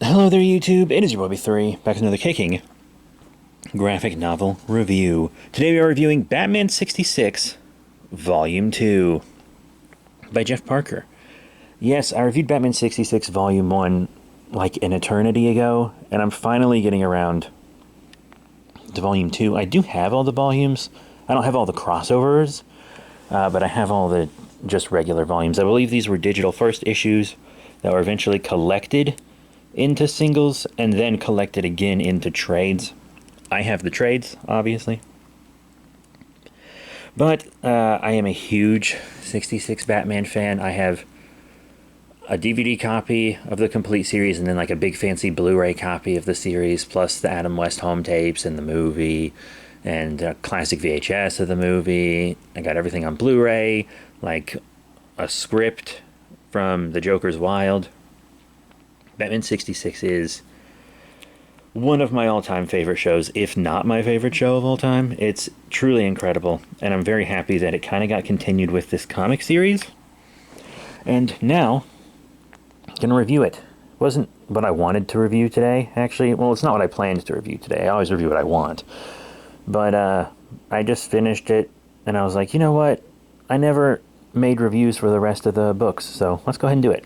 Hello there, YouTube. It is your boy B3, back with another kicking graphic novel review. Today we are reviewing Batman 66, Volume 2, by Jeff Parker. Yes, I reviewed Batman 66, Volume 1, like an eternity ago, and I'm finally getting around to Volume 2. I do have all the volumes. I don't have all the crossovers, but I have all the just regular volumes. I believe these were digital first issues that were eventually collected into singles and then collected again into trades. I have the trades, obviously. But I am a huge 66 Batman fan. I have a DVD copy of the complete series and then like a big fancy Blu-ray copy of the series, plus the Adam West home tapes and the movie and a classic VHS of the movie. I got everything on Blu-ray, like a script from The Joker's Wild. Batman 66 is one of my all-time favorite shows, if not my favorite show of all time. It's truly incredible, and I'm very happy that it kind of got continued with this comic series. And now, I'm going to review it. It wasn't what I wanted to review today, actually. Well, it's not what I planned to review today. I always review what I want. But I just finished it, and I was like, you know what? I never made reviews for the rest of the books, so let's go ahead and do it.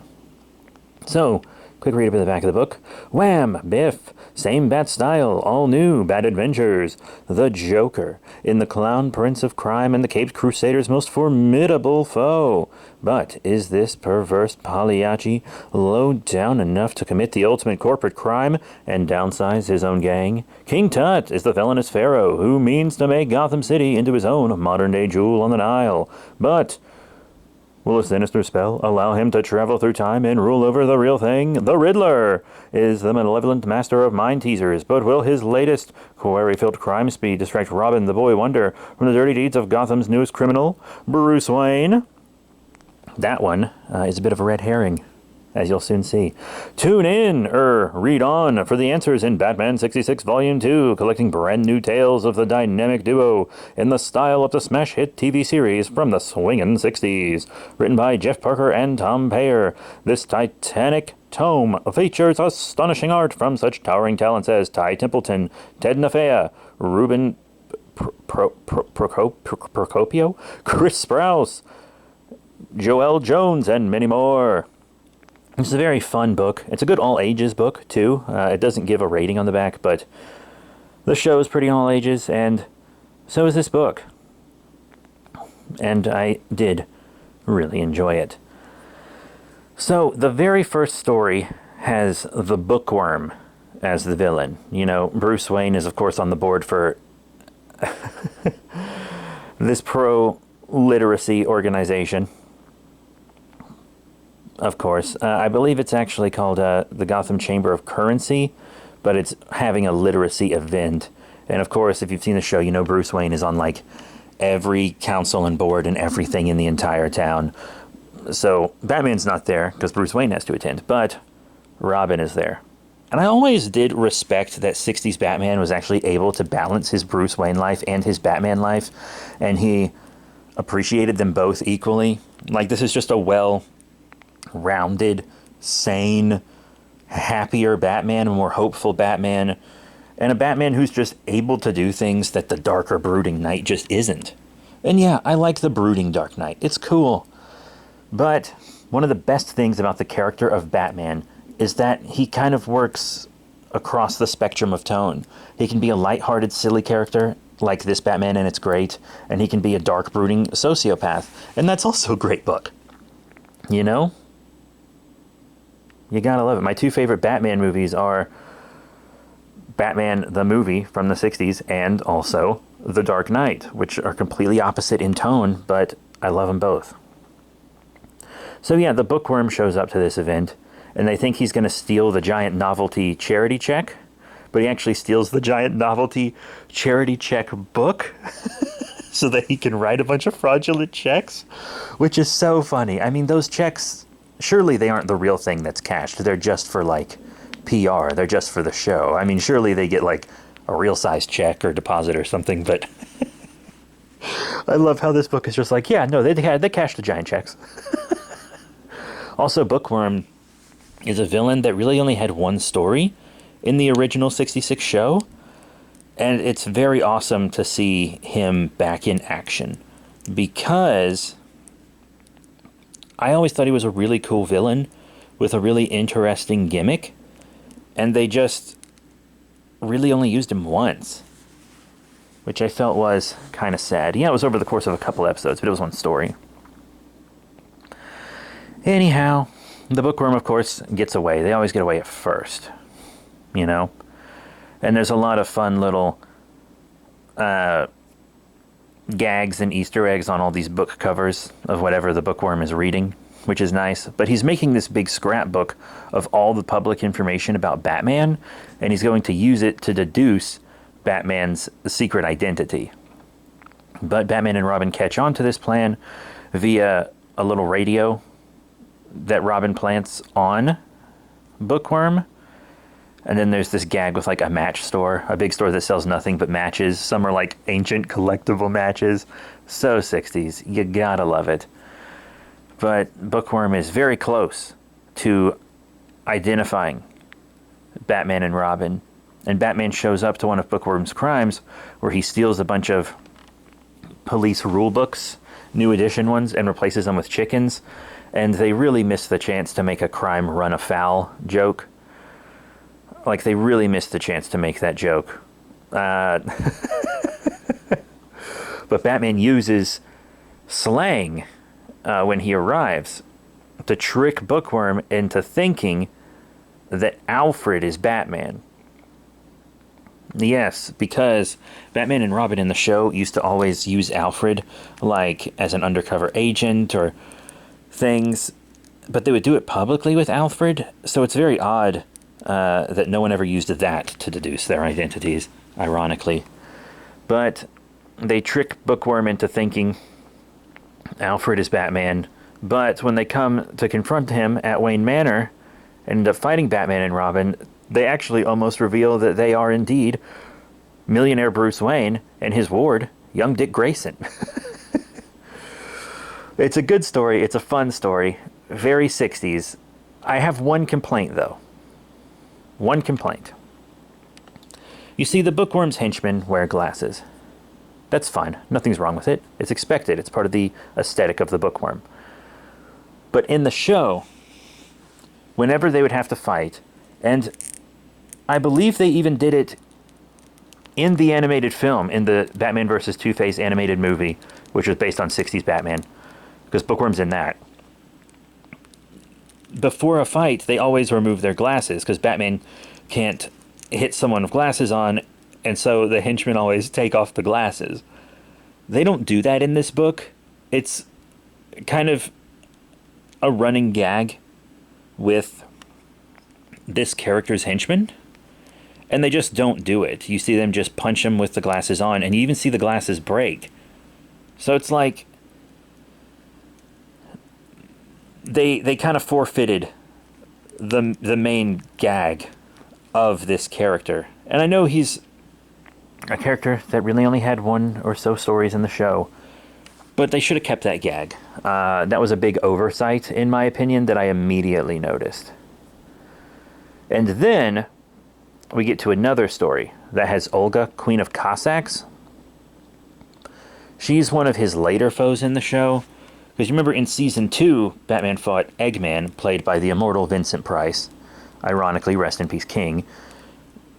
So, quick read up at the back of the book. Wham! Biff! Same Bat style, all new, Bat adventures. The Joker, in the Clown Prince of Crime and the Caped Crusader's most formidable foe. But is this perverse Pagliacci low down enough to commit the ultimate corporate crime and downsize his own gang? King Tut is the villainous pharaoh who means to make Gotham City into his own modern-day Jewel on the Nile. But will a sinister spell allow him to travel through time and rule over the real thing? The Riddler is the malevolent master of mind teasers, but will his latest query-filled crime speed distract Robin the Boy Wonder from the dirty deeds of Gotham's newest criminal, Bruce Wayne? That one is a bit of a red herring, as you'll soon see. Tune in, read on, for the answers in Batman 66 Volume 2, collecting brand new tales of the dynamic duo in the style of the smash hit TV series from the swingin' 60s. Written by Jeff Parker and Tom Payer, this titanic tome features astonishing art from such towering talents as Ty Templeton, Ted Nafea, Ruben Procopio, Chris Sprouse, Joel Jones, and many more. It's a very fun book. It's a good all-ages book, too. It doesn't give a rating on the back, but the show is pretty all ages, and so is this book. And I did really enjoy it. So, the very first story has the Bookworm as the villain. You know, Bruce Wayne is, of course, on the board for this pro-literacy organization. Of course. I believe it's actually called the Gotham Chamber of Currency, but it's having a literacy event. And of course, if you've seen the show, you know Bruce Wayne is on like every council and board and everything in the entire town. So Batman's not there because Bruce Wayne has to attend, but Robin is there. And I always did respect that 60s Batman was actually able to balance his Bruce Wayne life and his Batman life, and he appreciated them both equally. Like, this is just a well-rounded, sane, happier Batman, a more hopeful Batman, and a Batman who's just able to do things that the darker, brooding Knight just isn't. And yeah, I like the brooding Dark Knight. It's cool. But one of the best things about the character of Batman is that he kind of works across the spectrum of tone. He can be a lighthearted, silly character like this Batman, and it's great, and he can be a dark, brooding sociopath, and that's also a great book. You know? You gotta love it. My two favorite Batman movies are Batman the movie from the 60s and also The Dark Knight, which are completely opposite in tone, but I love them both. So yeah, the Bookworm shows up to this event, and they think he's going to steal the giant novelty charity check, but he actually steals the giant novelty charity check book so that he can write a bunch of fraudulent checks, which is so funny. I mean, those checks, surely they aren't the real thing that's cashed. They're just for, like, PR. They're just for the show. I mean, surely they get, like, a real-sized check or deposit or something, but I love how this book is just like, yeah, no, they cashed the giant checks. Also, Bookworm is a villain that really only had one story in the original 66 show. And it's very awesome to see him back in action, because I always thought he was a really cool villain with a really interesting gimmick, and they just really only used him once, which I felt was kind of sad. Yeah, it was over the course of a couple episodes, but it was one story. Anyhow, the bookworm, of course, gets away. They always get away at first, you know? And there's a lot of fun little gags and Easter eggs on all these book covers of whatever the bookworm is reading, which is nice. But he's making this big scrapbook of all the public information about Batman, and he's going to use it to deduce Batman's secret identity. But Batman and Robin catch on to this plan via a little radio that Robin plants on Bookworm. And then there's this gag with like a match store, a big store that sells nothing but matches. Some are like ancient collectible matches. So 60s. You gotta love it. But Bookworm is very close to identifying Batman and Robin. And Batman shows up to one of Bookworm's crimes where he steals a bunch of police rule books, new edition ones, and replaces them with chickens. And they really miss the chance to make a crime run afoul joke. Like, they really missed the chance to make that joke. But Batman uses slang when he arrives to trick Bookworm into thinking that Alfred is Batman. Yes, because Batman and Robin in the show used to always use Alfred, like, as an undercover agent or things. But they would do it publicly with Alfred, so it's very odd that no one ever used that to deduce their identities, ironically. But they trick Bookworm into thinking Alfred is Batman, but when they come to confront him at Wayne Manor and end up fighting Batman and Robin, they actually almost reveal that they are indeed millionaire Bruce Wayne and his ward, young Dick Grayson. It's a good story. It's a fun story. Very 60s. I have one complaint, though. One complaint. You see, the Bookworm's henchmen wear glasses. That's fine. Nothing's wrong with it. It's expected. It's part of the aesthetic of the Bookworm. But in the show, whenever they would have to fight, and I believe they even did it in the animated film, in the Batman vs. Two-Face animated movie, which was based on 60s Batman, because Bookworm's in that. Before a fight, they always remove their glasses, because Batman can't hit someone with glasses on, and so the henchmen always take off the glasses. They don't do that in this book. It's kind of a running gag with this character's henchmen, and they just don't do it. You see them just punch him with the glasses on, and you even see the glasses break. So it's like they kind of forfeited the main gag of this character. And I know he's a character that really only had one or so stories in the show, but they should have kept that gag. That was a big oversight, in my opinion, that I immediately noticed. And then we get to another story that has Olga, Queen of Cossacks. She's one of his later foes in the show. Because you remember in Season 2, Batman fought Eggman, played by the immortal Vincent Price. Ironically, rest in peace, King.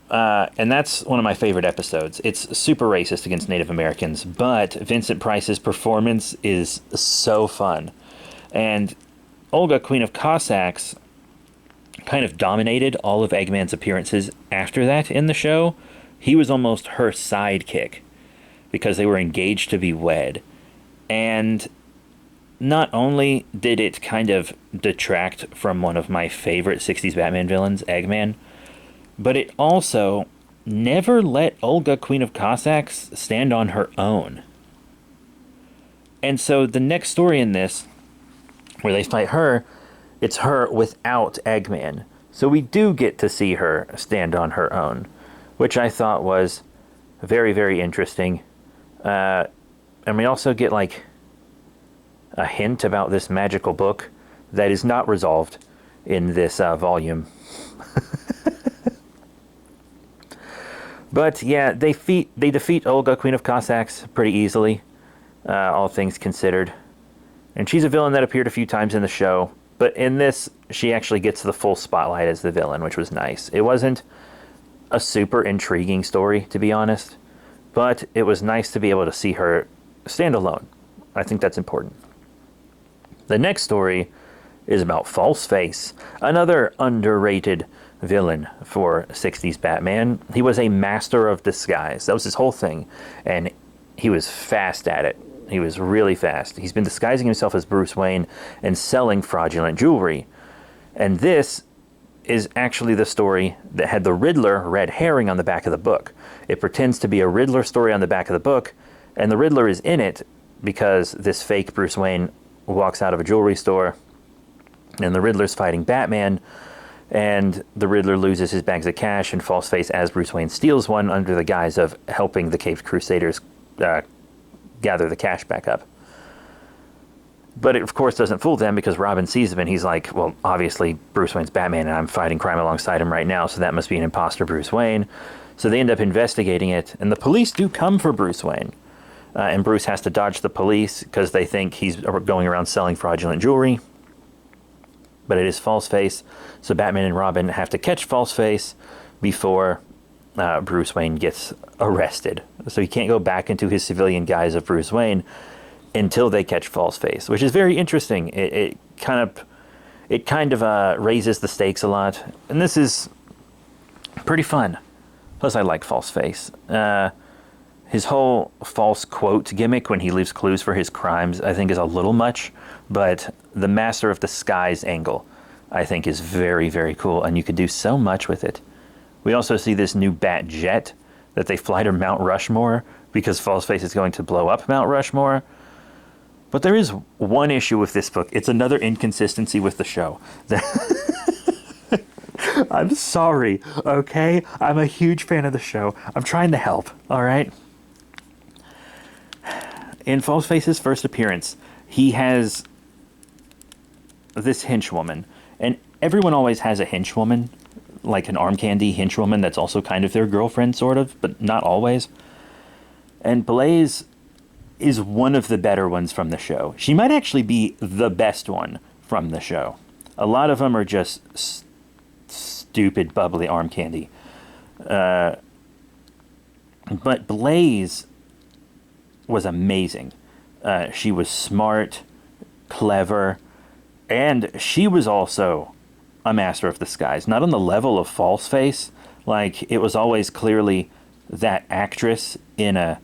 And that's one of my favorite episodes. It's super racist against Native Americans, but Vincent Price's performance is so fun. And Olga, Queen of Cossacks, kind of dominated all of Eggman's appearances after that in the show. He was almost her sidekick, because they were engaged to be wed. And not only did it kind of detract from one of my favorite 60s Batman villains, Eggman, but it also never let Olga, Queen of Cossacks, stand on her own. And so the next story in this, where they fight her, it's her without Eggman. So we do get to see her stand on her own, which I thought was very, very interesting. And we also get like a hint about this magical book that is not resolved in this volume. But yeah, they defeat Olga, Queen of Cossacks, pretty easily, all things considered. And she's a villain that appeared a few times in the show, but in this, she actually gets the full spotlight as the villain, which was nice. It wasn't a super intriguing story, to be honest, but it was nice to be able to see her stand alone. I think that's important. The next story is about Falseface, another underrated villain for 60s Batman. He was a master of disguise. That was his whole thing, and he was fast at it. He was really fast. He's been disguising himself as Bruce Wayne and selling fraudulent jewelry. And this is actually the story that had the Riddler red herring on the back of the book. It pretends to be a Riddler story on the back of the book, and the Riddler is in it because this fake Bruce Wayne walks out of a jewelry store, and the Riddler's fighting Batman, and the Riddler loses his bags of cash, and Falseface as Bruce Wayne steals one under the guise of helping the Caped Crusaders gather the cash back up. But it, of course, doesn't fool them because Robin sees him and he's like, well, obviously Bruce Wayne's Batman and I'm fighting crime alongside him right now, so that must be an imposter Bruce Wayne. So they end up investigating it, and the police do come for Bruce Wayne. And Bruce has to dodge the police because they think he's going around selling fraudulent jewelry. But it is Falseface, so Batman and Robin have to catch Falseface before Bruce Wayne gets arrested. So he can't go back into his civilian guise of Bruce Wayne until they catch Falseface, which is very interesting. It kind of raises the stakes a lot, and this is pretty fun. Plus, I like Falseface. His whole false quote gimmick when he leaves clues for his crimes, I think, is a little much, but the Master of Disguise angle, I think, is very, very cool, and you could do so much with it. We also see this new Bat jet that they fly to Mount Rushmore because Falseface is going to blow up Mount Rushmore. But there is one issue with this book. It's another inconsistency with the show. I'm sorry, okay? I'm a huge fan of the show. I'm trying to help, all right? In Falseface's first appearance, he has this henchwoman. And everyone always has a henchwoman, like an arm candy henchwoman that's also kind of their girlfriend, sort of, but not always. And Blaze is one of the better ones from the show. She might actually be the best one from the show. A lot of them are just stupid, bubbly arm candy. But Blaze was amazing. She was smart, clever, and she was also a master of disguise. Not on the level of Falseface. Like, it was always clearly that actress in a,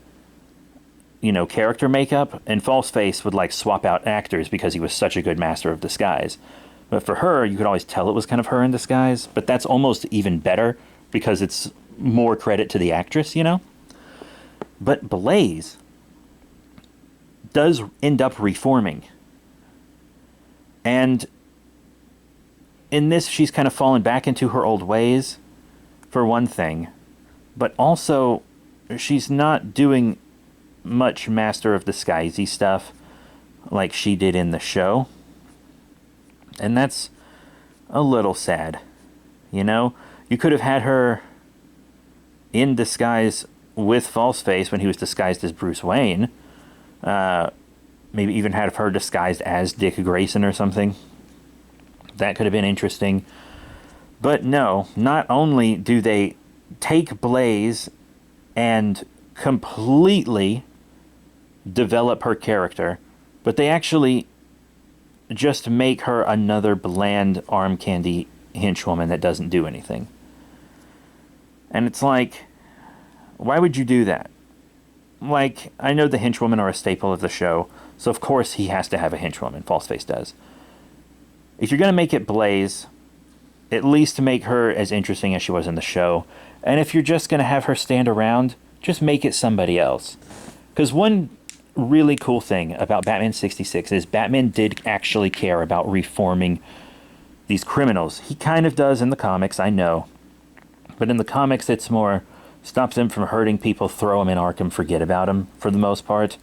character makeup, and Falseface would, swap out actors because he was such a good master of disguise. But for her, you could always tell it was kind of her in disguise, but that's almost even better because it's more credit to the actress, But Blaze does end up reforming. And in this, she's kind of fallen back into her old ways, for one thing. But also, she's not doing much Master of Disguise-y stuff like she did in the show. And that's a little sad. You could have had her in disguise with Falseface when he was disguised as Bruce Wayne. Maybe even have her disguised as Dick Grayson or something. That could have been interesting. But no, not only do they take Blaze and completely develop her character, but they actually just make her another bland arm candy henchwoman that doesn't do anything. And it's like, why would you do that? I know the henchwomen are a staple of the show, so of course he has to have a henchwoman. Falseface does. If you're going to make it Blaze, at least make her as interesting as she was in the show. And if you're just going to have her stand around, just make it somebody else. Because one really cool thing about Batman 66 is Batman did actually care about reforming these criminals. He kind of does in the comics, I know. But in the comics, it's more stops them from hurting people, throw them in Arkham, forget about them, for the most part.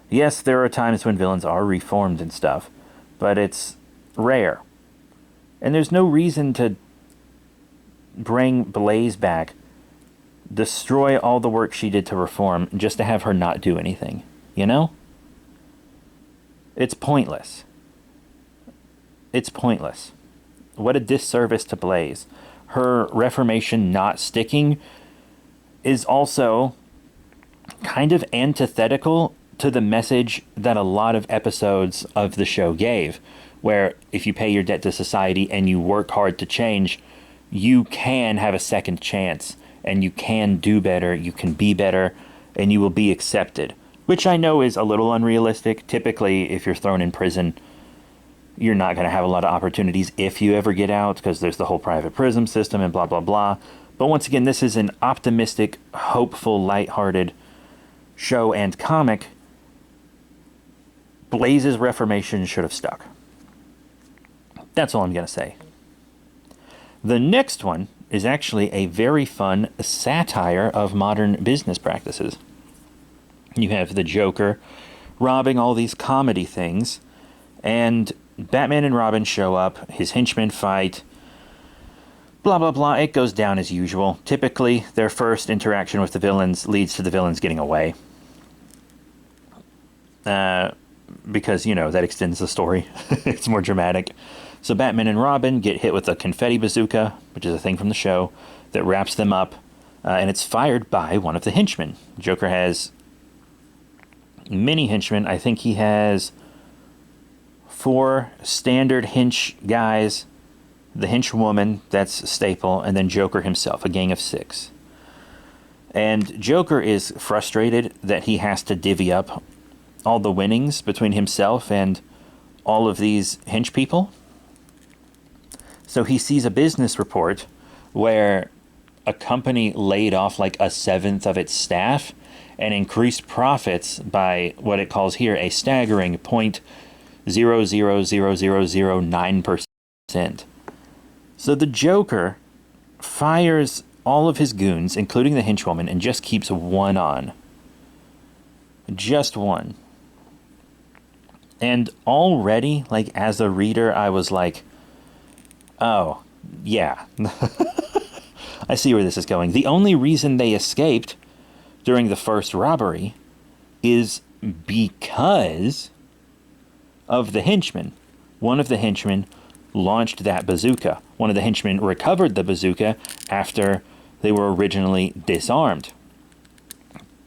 Yes, there are times when villains are reformed and stuff, but it's rare. And there's no reason to bring Blaze back, destroy all the work she did to reform, just to have her not do anything. You know? It's pointless. It's pointless. What a disservice to Blaze. Her reformation not sticking is also kind of antithetical to the message that a lot of episodes of the show gave, where if you pay your debt to society and you work hard to change, you can have a second chance, and you can do better, you can be better, and you will be accepted. Which I know is a little unrealistic. Typically, if you're thrown in prison, you're not going to have a lot of opportunities if you ever get out, because there's the whole private prison system and blah, blah, blah. But once again, this is an optimistic, hopeful, lighthearted show and comic. Blaze's reformation should have stuck. That's all I'm going to say. The next one is actually a very fun satire of modern business practices. You have the Joker robbing all these comedy things, and Batman and Robin show up, his henchmen fight, blah, blah, blah. It goes down as usual. Typically, their first interaction with the villains leads to the villains getting away. Because, you know, that extends the story. It's more dramatic. So Batman and Robin get hit with a confetti bazooka, which is a thing from the show, that wraps them up, and it's fired by one of the henchmen. Joker has many henchmen. I think he has 4 standard hench guys, the henchwoman, that's staple, and then Joker himself, a gang of 6. And Joker is frustrated that he has to divvy up all the winnings between himself and all of these hench people. So he sees a business report where a company laid off like 1/7 of its staff and increased profits by what it calls here a staggering 0.000009%. So the Joker fires all of his goons, including the henchwoman, and just keeps one on. Just one. And already, like, as a reader, I was like, oh, yeah. I see where this is going. The only reason they escaped during the first robbery is because of the henchmen. One of the henchmen launched that bazooka. One of the henchmen recovered the bazooka after they were originally disarmed.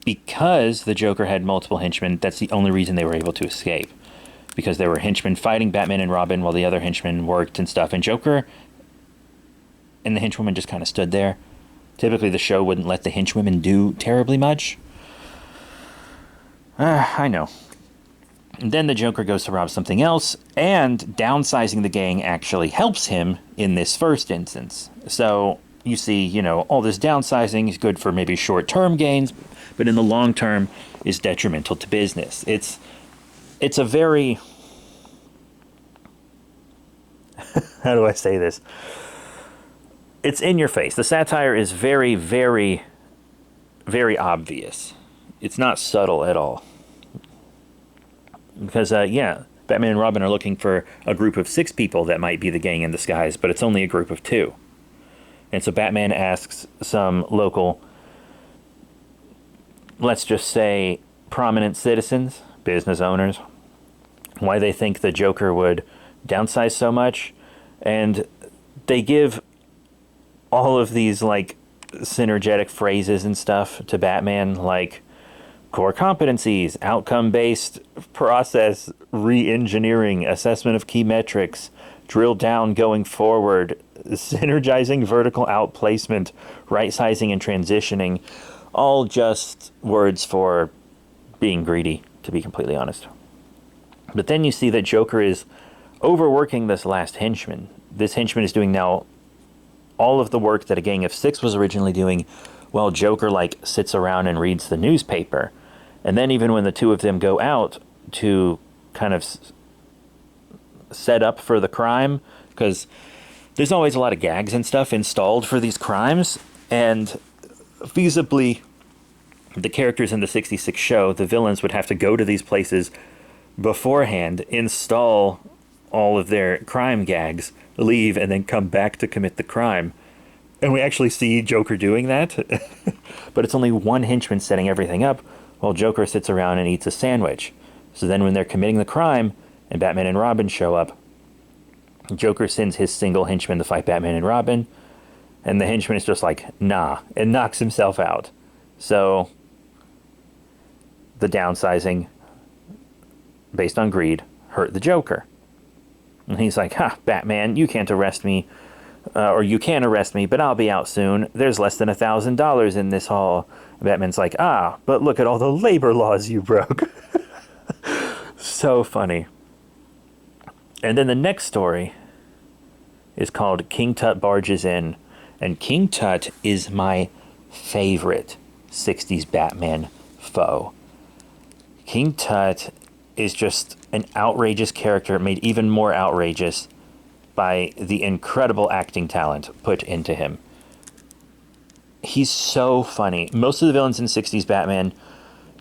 Because the Joker had multiple henchmen, that's the only reason they were able to escape. Because there were henchmen fighting Batman and Robin while the other henchmen worked and stuff. And Joker and the henchwoman just kind of stood there. Typically, the show wouldn't let the henchwomen do terribly much. I know. And then the Joker goes to rob something else, and downsizing the gang actually helps him in this first instance. So you see, you know, all this downsizing is good for maybe short-term gains, but in the long term is detrimental to business. It's a very... How do I say this? It's in your face. The satire is very, very, very obvious. It's not subtle at all. Because, yeah, Batman and Robin are looking for a group of 6 people that might be the gang in disguise, but it's only a group of 2. And so Batman asks some local, let's just say, prominent citizens, business owners, why they think the Joker would downsize so much. And they give all of these, like, synergetic phrases and stuff to Batman, like core competencies, outcome-based process, re-engineering, assessment of key metrics, drill down going forward, synergizing vertical outplacement, right-sizing and transitioning, all just words for being greedy, to be completely honest. But then you see that Joker is overworking this last henchman. This henchman is doing now all of the work that a gang of 6 was originally doing, while Joker, like, sits around and reads the newspaper. And then even when the 2 of them go out to kind of set up for the crime, because there's always a lot of gags and stuff installed for these crimes, and feasibly, the characters in the 66 show, the villains would have to go to these places beforehand, install all of their crime gags, leave, and then come back to commit the crime. And we actually see Joker doing that. But it's only one henchman setting everything up, while Joker sits around and eats a sandwich. So then when they're committing the crime, and Batman and Robin show up, Joker sends his single henchman to fight Batman and Robin, and the henchman is just like, nah, and knocks himself out. So, the downsizing, based on greed, hurt the Joker. And he's like, ha, Batman, you can't arrest me, or you can arrest me, but I'll be out soon. There's less than $1,000 in this haul. Batman's like, but look at all the labor laws you broke. So funny. And then the next story is called King Tut Barges In. And King Tut is my favorite 60s Batman foe. King Tut is just an outrageous character, made even more outrageous by the incredible acting talent put into him. He's so funny. Most of the villains in 60s Batman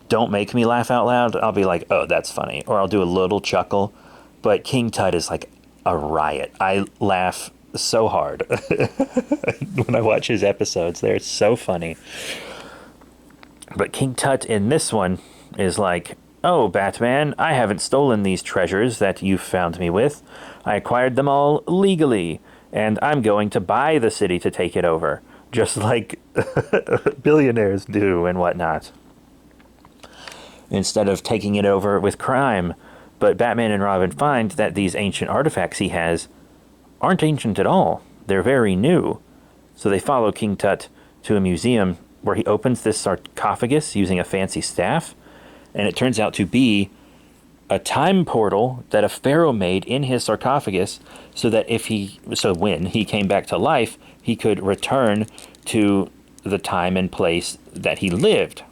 don't make me laugh out loud. I'll be like, oh, that's funny. Or I'll do a little chuckle. But King Tut is like a riot. I laugh so hard when I watch his episodes. They're so funny. But King Tut in this one is like, oh, Batman, I haven't stolen these treasures that you found me with. I acquired them all legally, and I'm going to buy the city to take it over, just like billionaires do and whatnot, instead of taking it over with crime. But Batman and Robin find that these ancient artifacts he has aren't ancient at all. They're very new. So they follow King Tut to a museum where he opens this sarcophagus using a fancy staff, and it turns out to be a time portal that a pharaoh made in his sarcophagus so that when he came back to life, he could return to the time and place that he lived.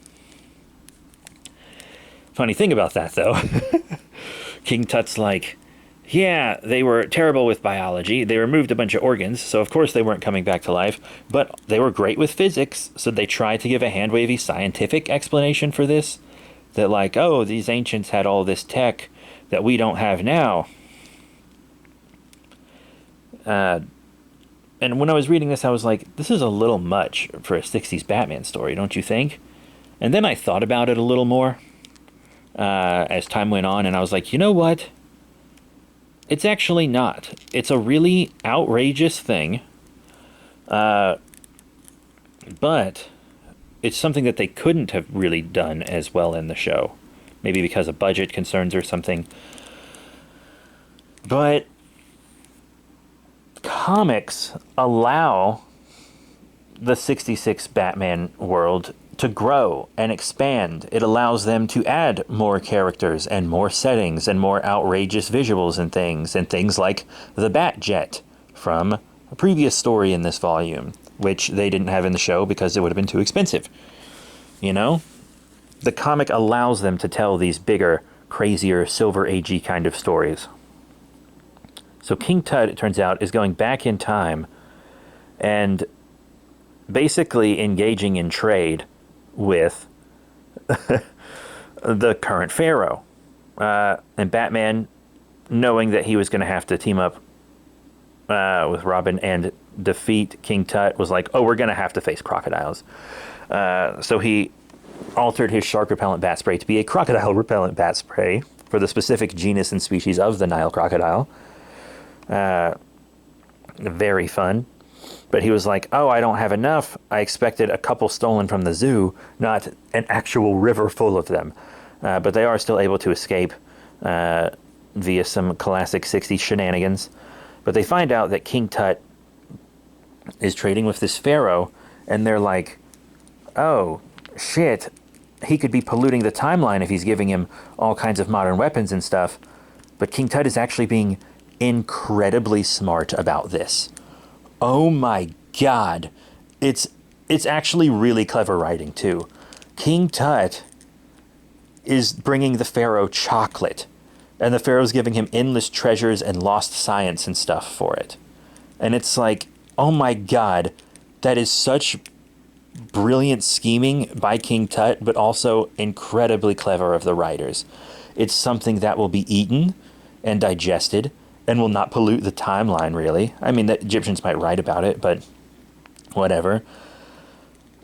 Funny thing about that, though, King Tut's like, yeah, they were terrible with biology. They removed a bunch of organs, so of course they weren't coming back to life, but they were great with physics, so they tried to give a hand-wavy scientific explanation for this. That like, oh, these ancients had all this tech that we don't have now. And when I was reading this, I was like, this is a little much for a 60s Batman story, don't you think? And then I thought about it a little more as time went on, and I was like, you know what? It's actually not. It's a really outrageous thing. But it's something that they couldn't have really done as well in the show. Maybe because of budget concerns or something. But comics allow the 66 Batman world to grow and expand. It allows them to add more characters and more settings and more outrageous visuals and things like the Batjet from a previous story in this volume, which they didn't have in the show because it would have been too expensive. You know? The comic allows them to tell these bigger, crazier, Silver Age-y kind of stories. So King Tut, it turns out, is going back in time and basically engaging in trade with the current Pharaoh. And Batman, knowing that he was going to have to team up with Robin and defeat King Tut, was like, oh, we're going to have to face crocodiles. So he altered his shark-repellent bat spray to be a crocodile-repellent bat spray for the specific genus and species of the Nile crocodile. Very fun. But he was like, oh, I don't have enough. I expected a couple stolen from the zoo, not an actual river full of them. But they are still able to escape via some classic 60s shenanigans. But they find out that King Tut is trading with this pharaoh, and they're like, oh, shit, he could be polluting the timeline if he's giving him all kinds of modern weapons and stuff. But King Tut is actually being incredibly smart about this. Oh my god. It's actually really clever writing, too. King Tut is bringing the pharaoh chocolate, and the pharaoh's giving him endless treasures and lost science and stuff for it. And it's like, oh my god, that is such brilliant scheming by King Tut, but also incredibly clever of the writers. It's something that will be eaten and digested and will not pollute the timeline, really. I mean, the Egyptians might write about it, but whatever.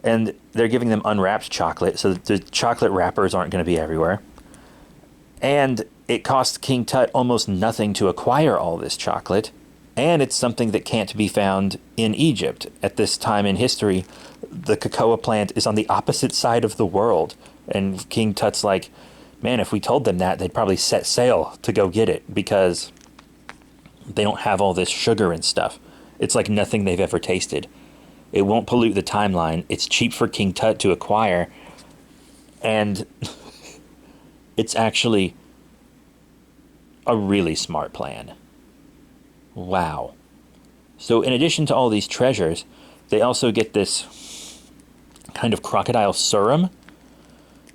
And they're giving them unwrapped chocolate, so the chocolate wrappers aren't going to be everywhere. And it costs King Tut almost nothing to acquire all this chocolate, and it's something that can't be found in Egypt. At this time in history, the cocoa plant is on the opposite side of the world, and King Tut's like, man, if we told them that, they'd probably set sail to go get it, because they don't have all this sugar and stuff. It's like nothing they've ever tasted. It won't pollute the timeline. It's cheap for King Tut to acquire. And it's actually a really smart plan. Wow. So in addition to all these treasures, they also get this kind of crocodile serum.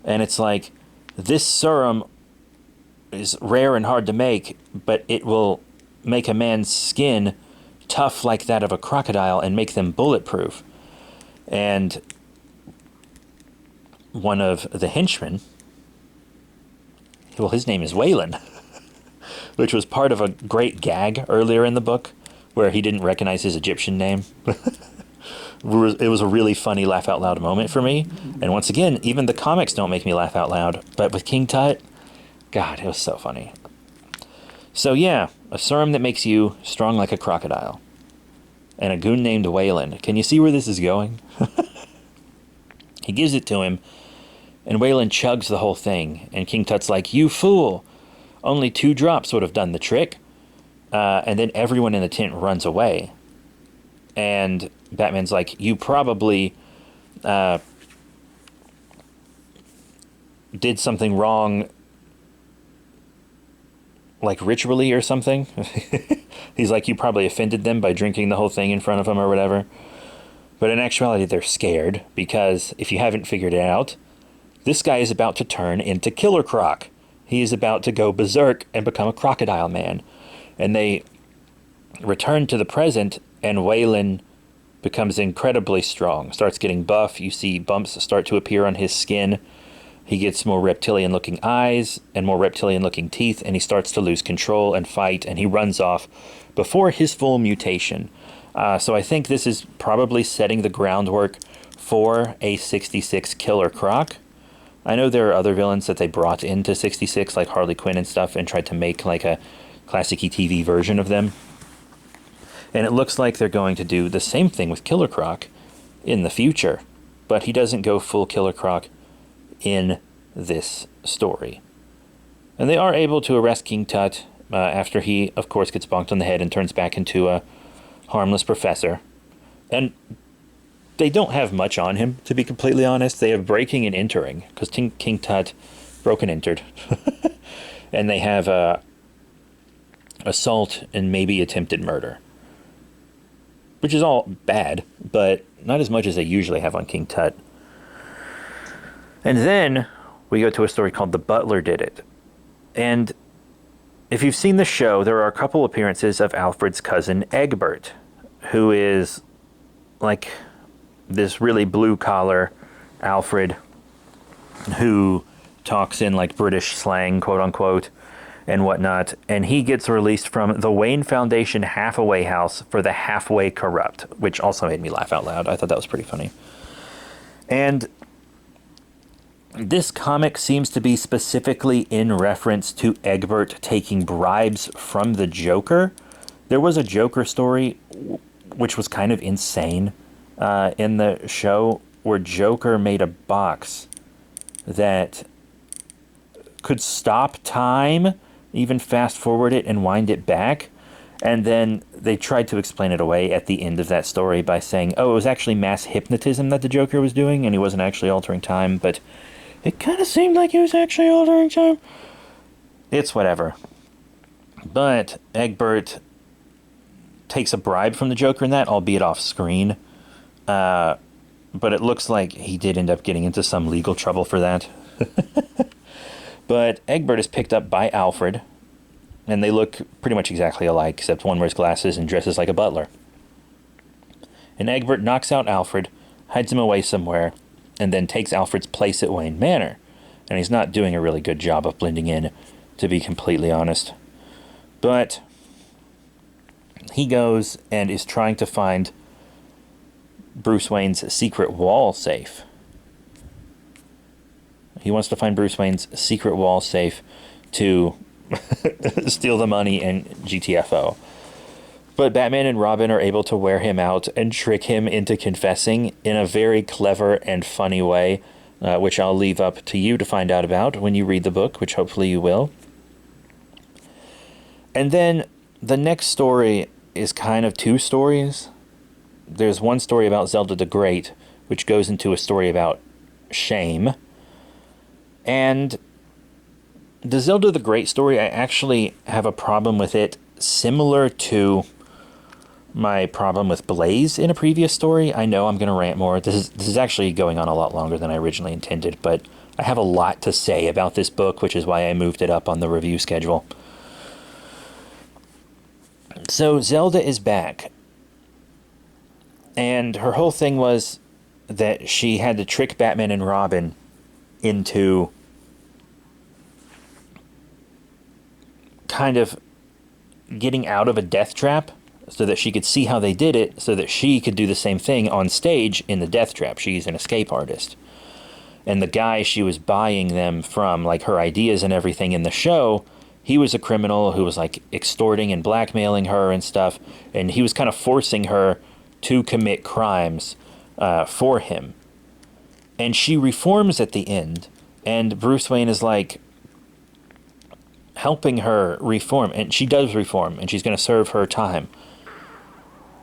And it's like, this serum is rare and hard to make, but it will make a man's skin tough like that of a crocodile and make them bulletproof. And one of the henchmen, well, his name is Waylon, which was part of a great gag earlier in the book where he didn't recognize his Egyptian name. It was a really funny laugh out loud moment for me. And once again, even the comics don't make me laugh out loud, but with King Tut, God, it was so funny. So yeah, a serum that makes you strong like a crocodile. And a goon named Waylon. Can you see where this is going? He gives it to him, and Waylon chugs the whole thing. And King Tut's like, you fool! Only 2 drops would have done the trick. And then everyone in the tent runs away. And Batman's like, you probably did something wrong, like ritually or something. He's like, you probably offended them by drinking the whole thing in front of them or whatever. But in actuality, they're scared because if you haven't figured it out, this guy is about to turn into Killer Croc. He is about to go berserk and become a crocodile man. And they return to the present, and Waylon becomes incredibly strong, starts getting buff. You see bumps start to appear on his skin. He gets more reptilian-looking eyes and more reptilian-looking teeth, and he starts to lose control and fight, and he runs off before his full mutation. So I think this is probably setting the groundwork for a 66 Killer Croc. I know there are other villains that they brought into 66, like Harley Quinn and stuff, and tried to make like a classic-y TV version of them. And it looks like they're going to do the same thing with Killer Croc in the future. But he doesn't go full Killer Croc in this story. And they are able to arrest King Tut after he, of course, gets bonked on the head and turns back into a harmless professor. And they don't have much on him, to be completely honest. They have breaking and entering, because King Tut broke and entered. And they have assault and maybe attempted murder. Which is all bad, but not as much as they usually have on King Tut. And then we go to a story called The Butler Did It. And if you've seen the show, there are a couple appearances of Alfred's cousin Egbert, who is like this really blue-collar Alfred who talks in like British slang, quote-unquote, and whatnot. And he gets released from the Wayne Foundation halfway house for the halfway corrupt, which also made me laugh out loud. I thought that was pretty funny. And this comic seems to be specifically in reference to Egbert taking bribes from the Joker. There was a Joker story which was kind of insane in the show, where Joker made a box that could stop time, even fast forward it and wind it back. And then they tried to explain it away at the end of that story by saying, oh, it was actually mass hypnotism that the Joker was doing, and he wasn't actually altering time, but it kind of seemed like he was actually altering time. It's whatever. But Egbert takes a bribe from the Joker in that, albeit off screen. But it looks like he did end up getting into some legal trouble for that. But Egbert is picked up by Alfred, and they look pretty much exactly alike, except one wears glasses and dresses like a butler. And Egbert knocks out Alfred, hides him away somewhere, and then takes Alfred's place at Wayne Manor. And he's not doing a really good job of blending in, to be completely honest. But he goes and is trying to find Bruce Wayne's secret wall safe. He wants to find Bruce Wayne's secret wall safe to steal the money and GTFO. But Batman and Robin are able to wear him out and trick him into confessing in a very clever and funny way, which I'll leave up to you to find out about when you read the book, which hopefully you will. And then the next story is kind of two stories. There's one story about Zelda the Great, which goes into a story about shame. And the Zelda the Great story, I actually have a problem with it, similar to my problem with Blaze in a previous story. I know I'm going to rant more. This is actually going on a lot longer than I originally intended, but I have a lot to say about this book, which is why I moved it up on the review schedule. So Zelda is back, and her whole thing was that she had to trick Batman and Robin into kind of getting out of a death trap so that she could see how they did it, so that she could do the same thing on stage in the death trap. She's an escape artist. And the guy she was buying them from, like her ideas and everything in the show, he was a criminal who was like extorting and blackmailing her and stuff. And he was kind of forcing her to commit crimes for him. And she reforms at the end. And Bruce Wayne is like helping her reform. And she does reform. And she's going to serve her time.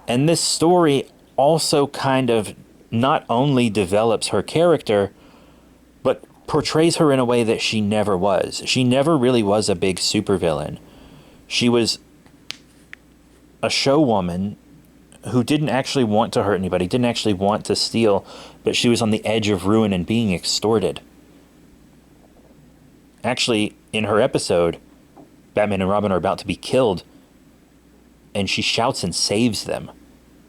And this story also kind of not only develops her character, but portrays her in a way that she never was. She never really was a big supervillain. She was a showwoman who didn't actually want to hurt anybody, didn't actually want to steal, but she was on the edge of ruin and being extorted. Actually, in her episode, Batman and Robin are about to be killed, and she shouts and saves them.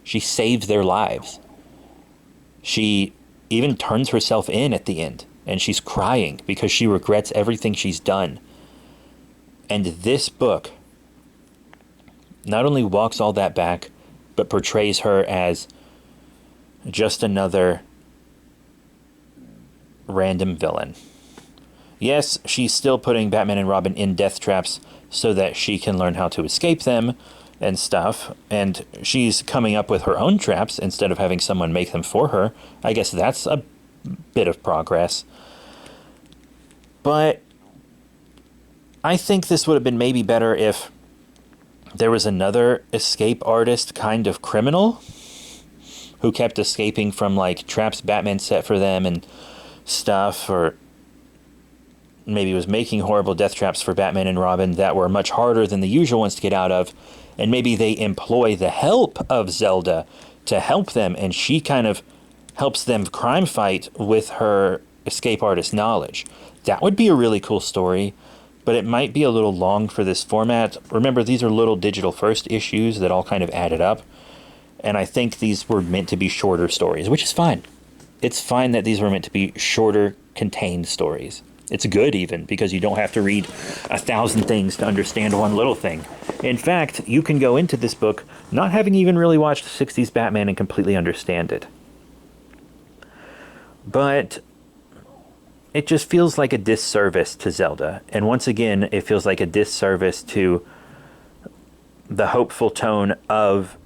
She saves their lives. She even turns herself in at the end, and she's crying because she regrets everything she's done. And this book not only walks all that back, but portrays her as just another random villain. Yes, she's still putting Batman and Robin in death traps so that she can learn how to escape them and stuff, and she's coming up with her own traps instead of having someone make them for her. I guess that's a bit of progress. But I think this would have been maybe better if there was another escape artist kind of criminal who kept escaping from like traps Batman set for them and stuff, or maybe was making horrible death traps for Batman and Robin that were much harder than the usual ones to get out of. And maybe they employ the help of Zelda to help them, and she kind of helps them crime fight with her escape artist knowledge. That would be a really cool story, but it might be a little long for this format. Remember, these are little digital first issues that all kind of added up, and I think these were meant to be shorter stories, which is fine. It's fine that these were meant to be shorter, contained stories. It's good even, because you don't have to read 1,000 things to understand one little thing. In fact, you can go into this book not having even really watched 60s Batman and completely understand it. But it just feels like a disservice to Zelda. And once again, it feels like a disservice to the hopeful tone of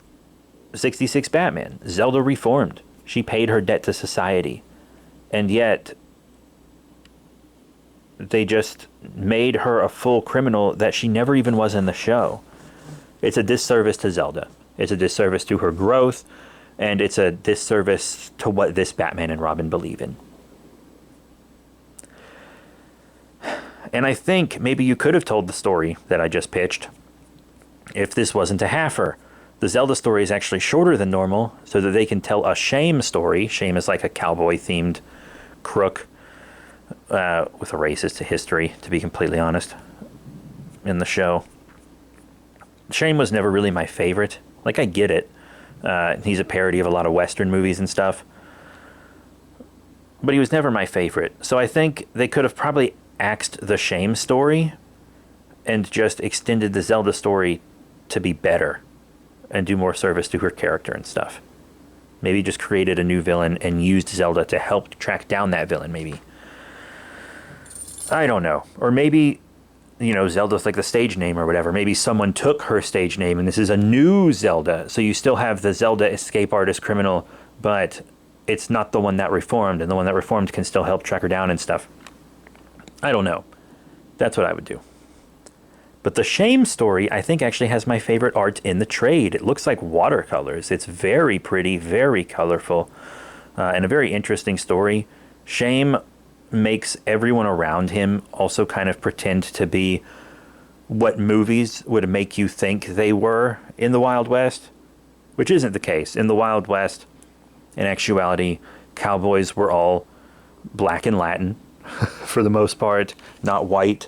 66 Batman. Zelda reformed. She paid her debt to society. And yet they just made her a full criminal that she never even was in the show. It's a disservice to Zelda. It's a disservice to her growth, and it's a disservice to what this Batman and Robin believe in. And I think maybe you could have told the story that I just pitched if this wasn't a halfer. The Zelda story is actually shorter than normal so that they can tell a Shame story. Shame is like a cowboy-themed crook with a racist history, to be completely honest, in the show. Shame was never really my favorite. Like, I get it. He's a parody of a lot of Western movies and stuff. But he was never my favorite. So I think they could have probably axed the Shame story and just extended the Zelda story to be better. and do more service to her character and stuff. Maybe just created a new villain and used Zelda to help track down that villain, maybe. I don't know. Or maybe, Zelda's like the stage name or whatever. Maybe someone took her stage name and this is a new Zelda. So you still have the Zelda escape artist criminal, but it's not the one that reformed, and the one that reformed can still help track her down and stuff. I don't know. That's what I would do. But the Shame story, I think, actually has my favorite art in the trade. It looks like watercolors. It's very pretty, very colorful, and a very interesting story. Shame makes everyone around him also kind of pretend to be what movies would make you think they were in the Wild West, which isn't the case. In the Wild West, in actuality, cowboys were all black and Latin, for the most part, not white.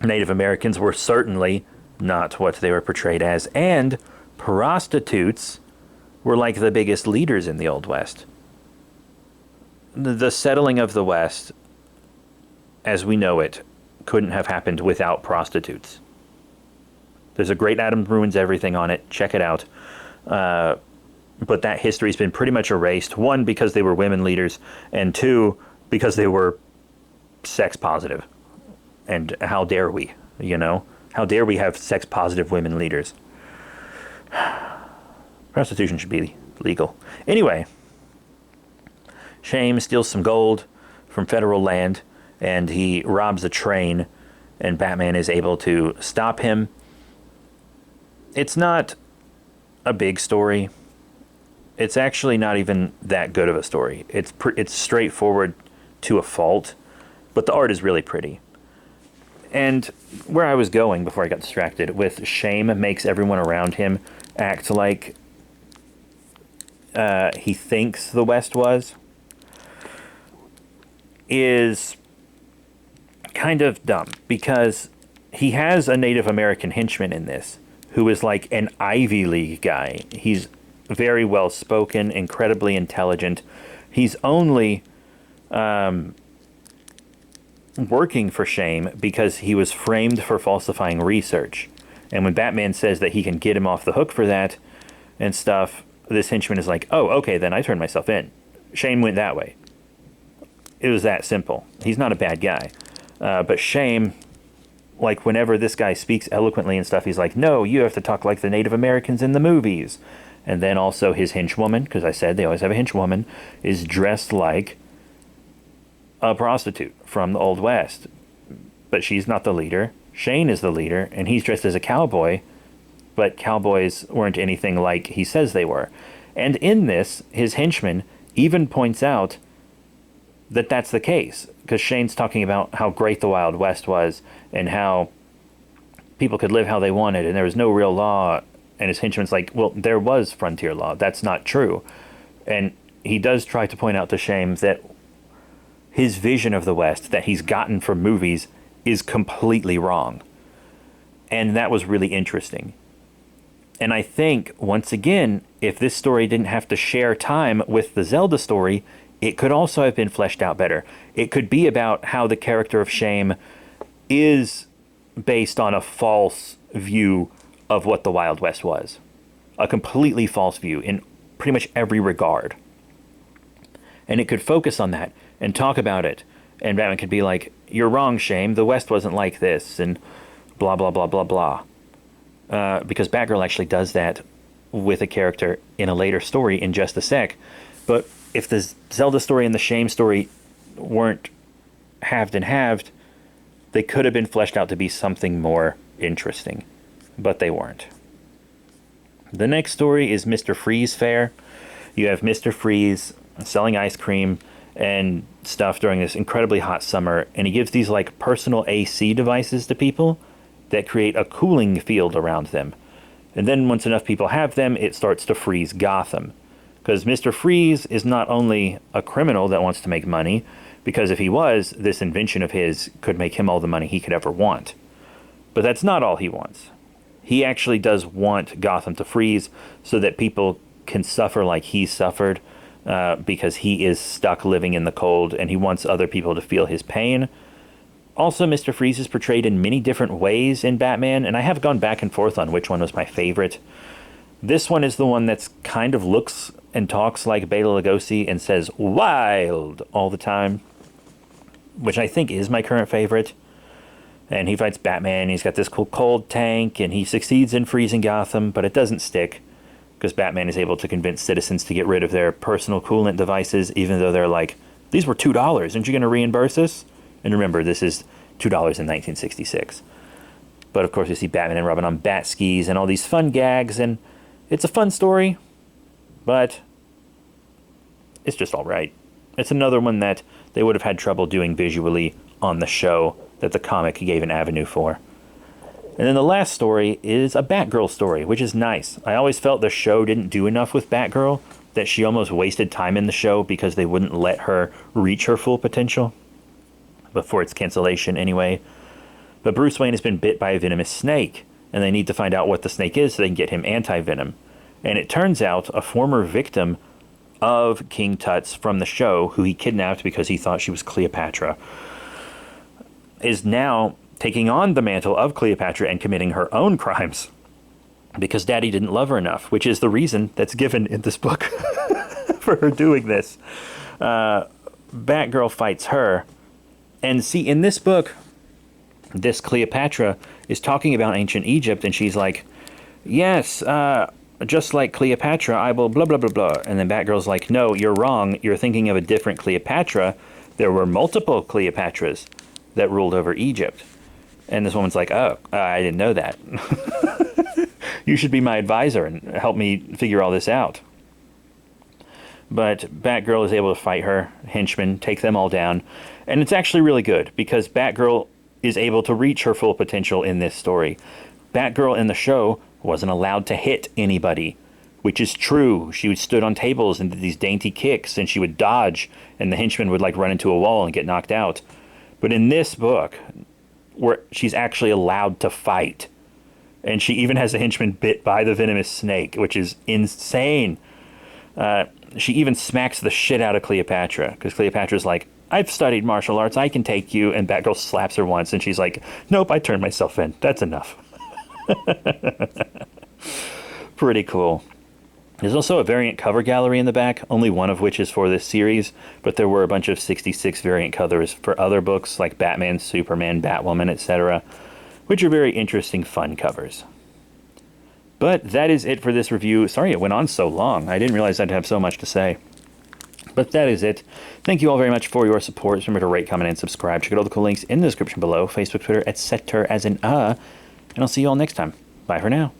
Native Americans were certainly not what they were portrayed as, and prostitutes were like the biggest leaders in the Old West. The settling of the West, as we know it, couldn't have happened without prostitutes. There's a great Adam Ruins Everything on it. Check it out. But that history's been pretty much erased. One, because they were women leaders, and two, because they were sex positive. And how dare we, How dare we have sex positive women leaders? Prostitution should be legal. Anyway, Shame steals some gold from federal land, and he robs a train, and Batman is able to stop him. It's not a big story. It's actually not even that good of a story. It's straightforward to a fault, but the art is really pretty. And where I was going before I got distracted with Shame makes everyone around him act like he thinks the West was, is kind of dumb, because he has a Native American henchman in this who is like an Ivy League guy. He's very well spoken, incredibly intelligent. He's only working for Shame because he was framed for falsifying research. And when Batman says that he can get him off the hook for that and stuff, this henchman is like, oh, okay, then I turn myself in. Shame went that way. It was that simple. He's not a bad guy. But Shame, like whenever this guy speaks eloquently and stuff, he's like, no, you have to talk like the Native Americans in the movies. And then also his henchwoman, because I said they always have a henchwoman, is dressed like a prostitute from the Old West. But she's not the leader. Shane is the leader, and he's dressed as a cowboy, but cowboys weren't anything like he says they were. And in this, his henchman even points out that that's the case, because Shane's talking about how great the Wild West was and how people could live how they wanted and there was no real law. And his henchman's like, well, there was frontier law. That's not true. And he does try to point out to Shame that his vision of the West that he's gotten from movies is completely wrong. And that was really interesting. And I think, once again, if this story didn't have to share time with the Zelda story, it could also have been fleshed out better. It could be about how the character of Shame is based on a false view of what the Wild West was. A completely false view in pretty much every regard. And it could focus on that and talk about it. And Batman could be like, you're wrong, Shame. The West wasn't like this. And blah, blah, blah, blah, blah. Because Batgirl actually does that with a character in a later story in just a sec. But if the Zelda story and the Shame story weren't halved and halved, they could have been fleshed out to be something more interesting. But they weren't. The next story is Mr. Freeze Fair. You have Mr. Freeze selling ice cream and stuff during this incredibly hot summer, and he gives these like personal AC devices to people that create a cooling field around them. And then once enough people have them, it starts to freeze Gotham. Because Mr. Freeze is not only a criminal that wants to make money, because if he was, this invention of his could make him all the money he could ever want. But that's not all he wants. He actually does want Gotham to freeze so that people can suffer like he suffered, because he is stuck living in the cold and he wants other people to feel his pain. Also, Mr. Freeze is portrayed in many different ways in Batman, and I have gone back and forth on which one was my favorite. This one is the one that's kind of looks and talks like Bela Lugosi and says "wild" all the time, which I think is my current favorite. And he fights Batman, he's got this cool cold tank, and he succeeds in freezing Gotham, but it doesn't stick, because Batman is able to convince citizens to get rid of their personal coolant devices, even though they're like, these were $2, aren't you going to reimburse us? And remember, this is $2 in 1966. But of course, we see Batman and Robin on bat skis and all these fun gags, and it's a fun story, but it's just all right. It's another one that they would have had trouble doing visually on the show that the comic gave an avenue for. And then the last story is a Batgirl story, which is nice. I always felt the show didn't do enough with Batgirl, that she almost wasted time in the show because they wouldn't let her reach her full potential before its cancellation anyway. But Bruce Wayne has been bit by a venomous snake, and they need to find out what the snake is so they can get him anti-venom. And it turns out a former victim of King Tut's from the show, who he kidnapped because he thought she was Cleopatra, is now taking on the mantle of Cleopatra and committing her own crimes because Daddy didn't love her enough, which is the reason that's given in this book for her doing this. Batgirl fights her. And see, in this book, this Cleopatra is talking about ancient Egypt, and she's like, yes, just like Cleopatra, I will blah, blah, blah, blah. And then Batgirl's like, no, you're wrong. You're thinking of a different Cleopatra. There were multiple Cleopatras that ruled over Egypt. And this woman's like, oh, I didn't know that. You should be my advisor and help me figure all this out. But Batgirl is able to fight her henchmen, take them all down. And it's actually really good because Batgirl is able to reach her full potential in this story. Batgirl in the show wasn't allowed to hit anybody, which is true. She stood on tables and did these dainty kicks, and she would dodge, and the henchmen would like run into a wall and get knocked out. But in this book, where she's actually allowed to fight, and she even has a henchman bit by the venomous snake, which is insane. She even smacks the shit out of Cleopatra, because Cleopatra's like, I've studied martial arts, I can take you, and Batgirl slaps her once, and she's like, nope, I turned myself in. That's enough. Pretty cool. There's also a variant cover gallery in the back, only one of which is for this series, but there were a bunch of 66 variant covers for other books like Batman, Superman, Batwoman, etc., which are very interesting, fun covers. But that is it for this review. Sorry it went on so long. I didn't realize I'd have so much to say. But that is it. Thank you all very much for your support. Remember to rate, comment, and subscribe. Check out all the cool links in the description below. Facebook, Twitter, etc. as in and I'll see you all next time. Bye for now.